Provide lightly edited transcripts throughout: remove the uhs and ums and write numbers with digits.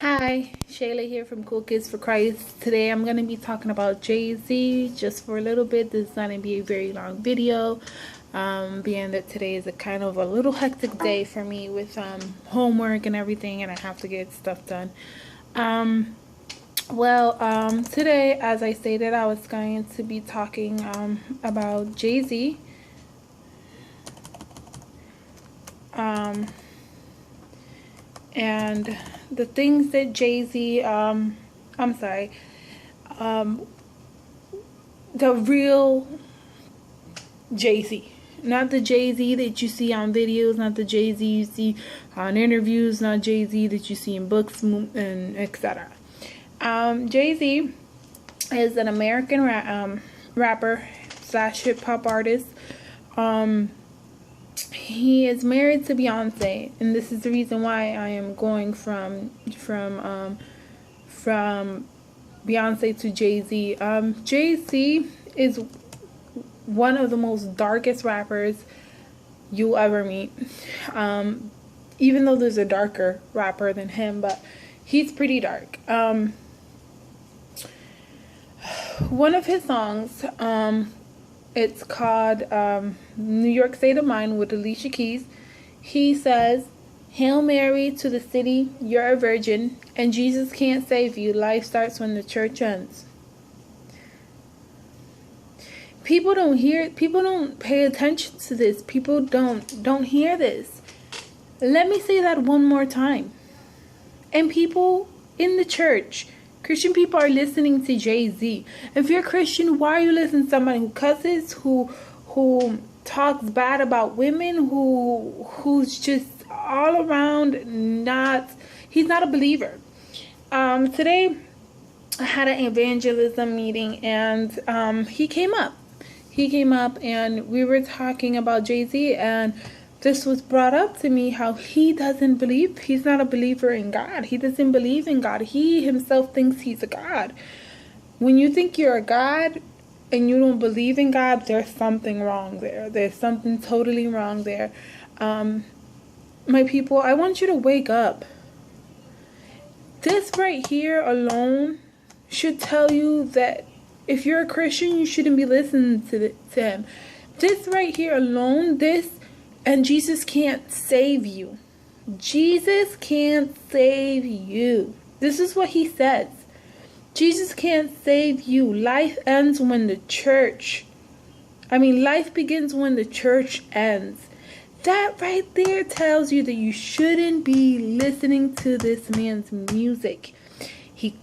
Hi, Shayla here from Cool Kids for Christ. Today I'm going to be talking about Jay-Z just for a little bit. This is not going to be a very long video, being that today is a kind of a little hectic day for me with homework and everything, and I have to get stuff done. Today, as I stated, I was going to be talking about Jay-Z. And the things that Jay-Z, the real Jay-Z, not the Jay-Z that you see on videos, not the Jay-Z you see on interviews, not Jay-Z that you see in books and etc. Jay-Z is an American rapper slash hip hop artist. He is married to Beyonce, and this is the reason why I am going from Beyonce to Jay-Z. Jay-Z is one of the most darkest rappers you'll ever meet. Even though there's a darker rapper than him, but he's pretty dark. One of his songs, it's called New York State of Mind with Alicia Keys. He says, "Hail Mary to the city, you're a virgin, and Jesus can't save you. Life starts when the church ends." People don't pay attention to this. People don't hear this. Let me say that one more time. And people in the church, Christian people, are listening to Jay-Z. If you're Christian, why are you listening to somebody who cusses, who talks bad about women, who's just all around he's not a believer? Today I had an evangelism meeting, and he came up and we were talking about Jay-Z, and this was brought up to me, how he's not a believer in God. He doesn't believe in God. He himself thinks he's a God. When you think you're a God and you don't believe in God, there's something wrong there. There's something totally wrong there. My people, I want you to wake up. This right here alone should tell you that if you're a Christian, you shouldn't be listening to him. This right here alone, and Jesus can't save you. Jesus can't save you. This is what he says. Jesus can't save you. Life begins when the church ends. That right there tells you that you shouldn't be listening to this man's music. He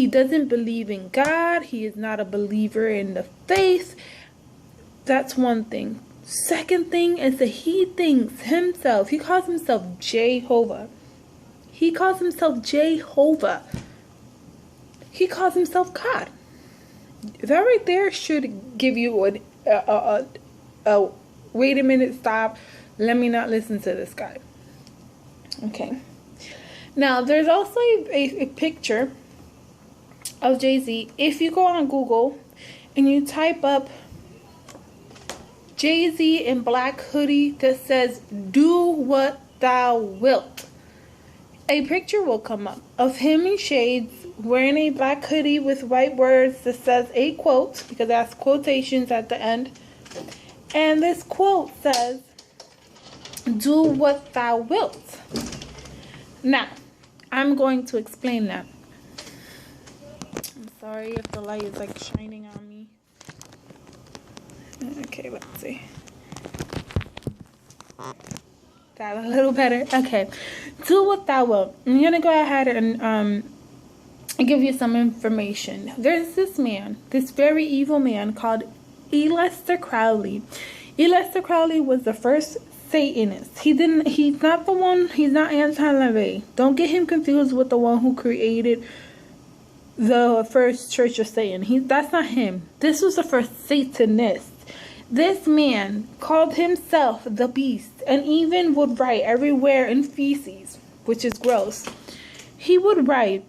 doesn't believe in God. He is not a believer in the faith. That's one thing. Second thing is that he calls himself Jehovah. He calls himself Jehovah. He calls himself God. That right there should give you wait a minute, stop. Let me not listen to this guy. Okay. Now, there's also a picture of Jay-Z. If you go on Google and you type up Jay-Z in black hoodie that says, "Do what thou wilt," a picture will come up of him in shades wearing a black hoodie with white words that says a quote, because that's quotations at the end. And this quote says, "Do what thou wilt." Now, I'm going to explain that. I'm sorry if the light is like shining on me. Okay, let's see. That a little better. Okay. Do what thou wilt. I'm going to go ahead and give you some information. There's this man, this very evil man called Aleister Crowley. Aleister Crowley was the first Satanist. He's not Anton LaVey. Don't get him confused with the one who created the first Church of Satan. That's not him. This was the first Satanist. This man called himself the Beast, and even would write everywhere in feces, which is gross. He would write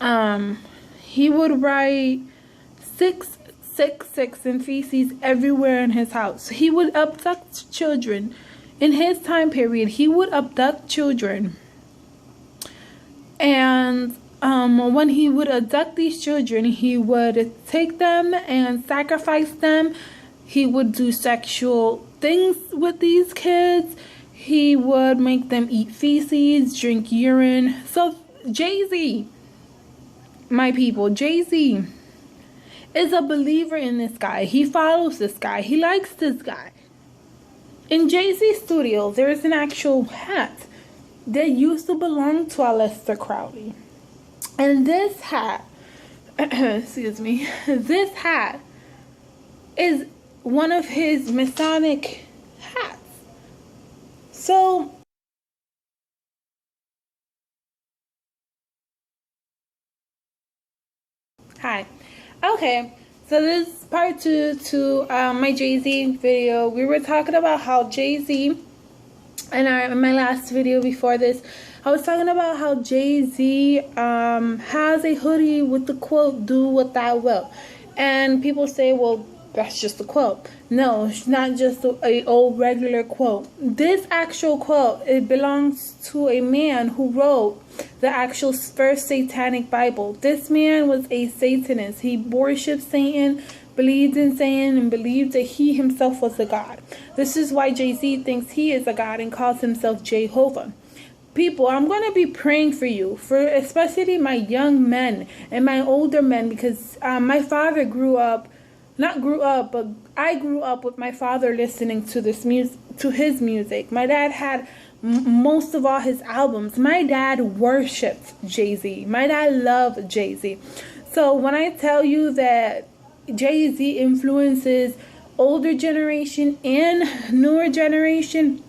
666 in feces everywhere in his house. He would abduct children. In his time period, he would abduct children And when he would abduct these children, he would take them and sacrifice them. He would do sexual things with these kids. He would make them eat feces, drink urine. So Jay-Z, my people, Jay-Z is a believer in this guy. He follows this guy. He likes this guy. In Jay-Z Studios, there is an actual hat that used to belong to Aleister Crowley. And this hat, excuse me, this hat is one of his Masonic hats. So, hi. Okay, so this is part 2 to my Jay-Z video. We were talking about how Jay-Z, in my last video before this, I was talking about how Jay-Z has a hoodie with the quote, "Do what thou wilt." And people say, well, that's just a quote. No, it's not just a old regular quote. This actual quote, it belongs to a man who wrote the actual first satanic Bible. This man was a Satanist. He worshipped Satan, believed in Satan, and believed that he himself was a god. This is why Jay-Z thinks he is a god and calls himself Jehovah. People, I'm going to be praying for you, for especially my young men and my older men, because my father but I grew up with my father listening to this music, to his music. My dad had most of all his albums. My dad worshipped Jay-Z. My dad loved Jay-Z. So when I tell you that Jay-Z influences older generation and newer generation,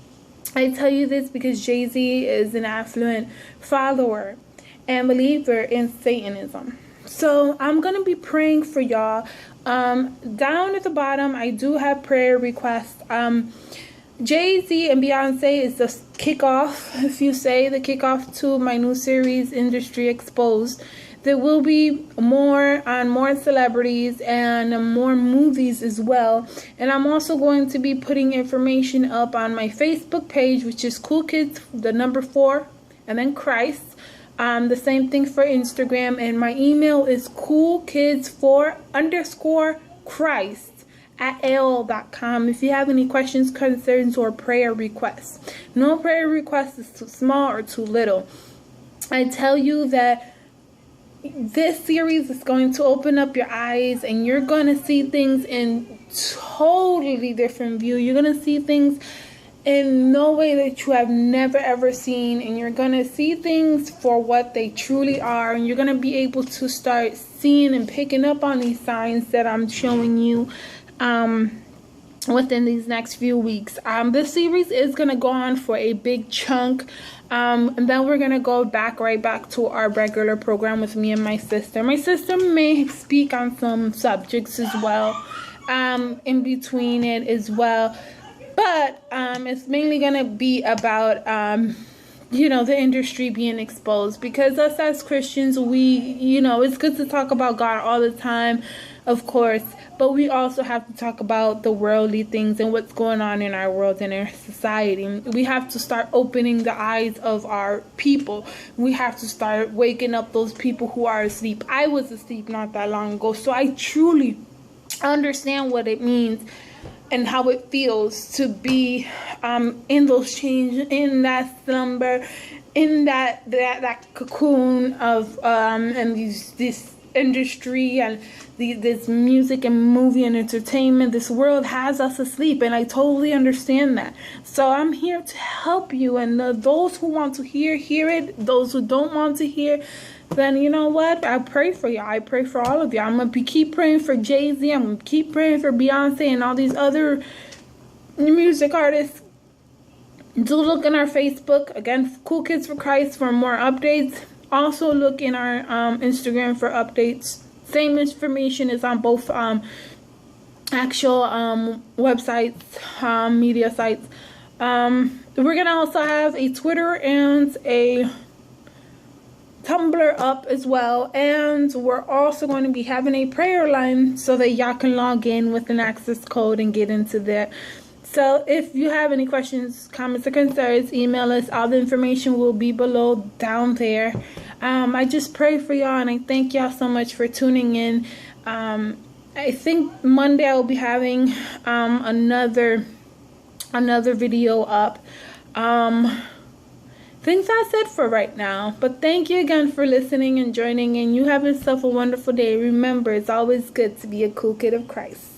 I tell you this because Jay-Z is an affluent follower and believer in Satanism. So I'm going to be praying for y'all. Down at the bottom, I do have prayer requests. Jay-Z and Beyonce is the kickoff, if you say, the kickoff to my new series, Industry Exposed. There will be more celebrities and more movies as well. And I'm also going to be putting information up on my Facebook page, which is Cool Kids, the number 4, and then Christ. The same thing for Instagram. And my email is coolkids4_Christ@AOL.com if you have any questions, concerns, or prayer requests. No prayer request is too small or too little. I tell you that this series is going to open up your eyes, and you're going to see things in totally different view. You're going to see things in no way that you have never ever seen, and you're going to see things for what they truly are, and you're going to be able to start seeing and picking up on these signs that I'm showing you within these next few weeks. This series is going to go on for a big chunk. And then we're going to go right back to our regular program with me and my sister. My sister may speak on some subjects as well, in between it as well. But it's mainly going to be about, the industry being exposed. Because us as Christians, it's good to talk about God all the time, of course. But we also have to talk about the worldly things and what's going on in our world and our society. We have to start opening the eyes of our people. We have to start waking up those people who are asleep. I was asleep not that long ago, so I truly understand what it means and how it feels to be in those changes, in that slumber, in that cocoon of and this industry and this music and movie and entertainment. This world has us asleep, and I totally understand that. So I'm here to help you, and those who want to hear it. Those who don't want to hear, then you know what? I pray for you. I pray for all of you. I'm gonna keep praying for Jay-Z. I'm gonna keep praying for Beyonce and all these other music artists. Do look in our Facebook, again, Cool Kids for Christ, for more updates. Also look in our Instagram for updates. Same information is on both actual websites, media sites. We're gonna also have a Twitter and a Tumblr up as well, and we're also going to be having a prayer line so that y'all can log in with an access code and get into there. So if you have any questions, comments, or concerns, email us. All the information will be below down there. I just pray for y'all, and I thank y'all so much for tuning in. I think Monday I will be having another video up. I think that's it for right now. But thank you again for listening and joining in. You have yourself a wonderful day. Remember, it's always good to be a cool kid of Christ.